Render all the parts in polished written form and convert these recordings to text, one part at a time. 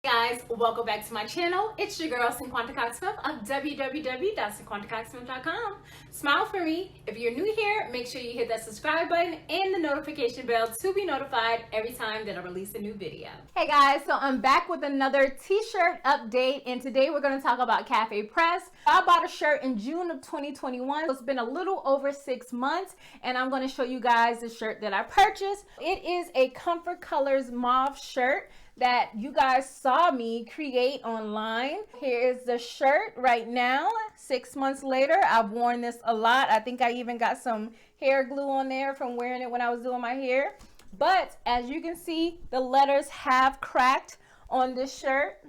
Guys, welcome back to my channel. It's your girl Cinquanta Cox-Smith of www.cinquantacoxsmith.com. Smile for me. If you're new here, make sure you hit that subscribe button and the notification bell to be notified every time that I release a new video. Hey guys, so I'm back with another t-shirt update, and today we're going to talk about Cafe Press. I bought a shirt in June of 2021. So it's been a little over 6 months, and I'm going to show you guys the shirt that I purchased. It is a Comfort Colors mauve shirt that you guys saw me create online. Here's the shirt right now. 6 months later, I've worn this a lot. I think I even got some hair glue on there from wearing it when I was doing my hair. But as you can see, the letters have cracked on this shirt.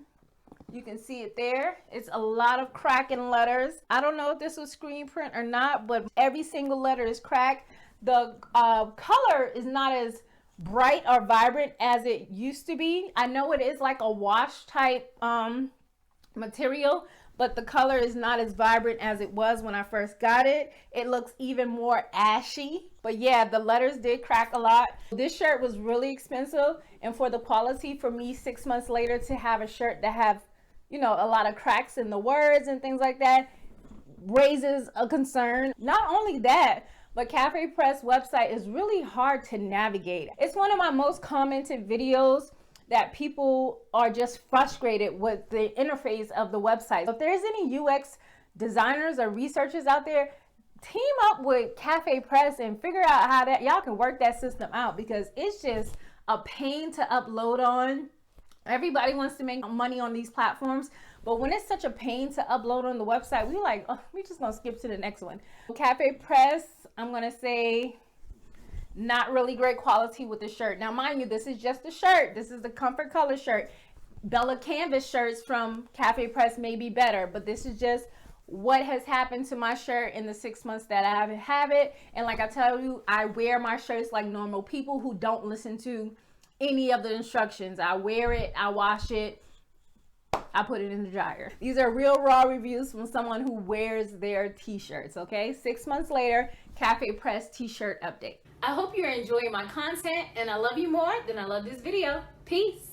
You can see it there. It's a lot of cracking letters. I don't know if this was screen print or not, but every single letter is cracked. The color is not as bright or vibrant as it used to be. I know it is like a wash type material, but the color is not as vibrant as it was when I first got it. It looks even more ashy. But yeah, the letters did crack a lot. This shirt was really expensive, and for the quality, for me 6 months later to have a shirt that have, you know, a lot of cracks in the words and things like that raises a concern. Not only that, but Cafe Press website is really hard to navigate. It's one of my most commented videos that people are just frustrated with the interface of the website. If there's any UX designers or researchers out there, team up with Cafe Press and figure out how that y'all can work that system out, because it's just a pain to upload on. Everybody wants to make money on these platforms, but when it's such a pain to upload on the website, we like, oh, we just gonna skip to the next one. Cafe Press, I'm gonna say not really great quality with the shirt. Now, mind you, this is just a shirt. This is the Comfort Color shirt. Bella Canvas shirts from Cafe Press may be better, but this is just what has happened to my shirt in the 6 months that I have it. And like I tell you, I wear my shirts like normal people who don't listen to any of the instructions. I wear it, I wash it, I put it in the dryer. These are real raw reviews from someone who wears their t-shirts, okay? 6 months later, Cafe Press t-shirt update. I hope you're enjoying my content, and I love you more than I love this video. Peace.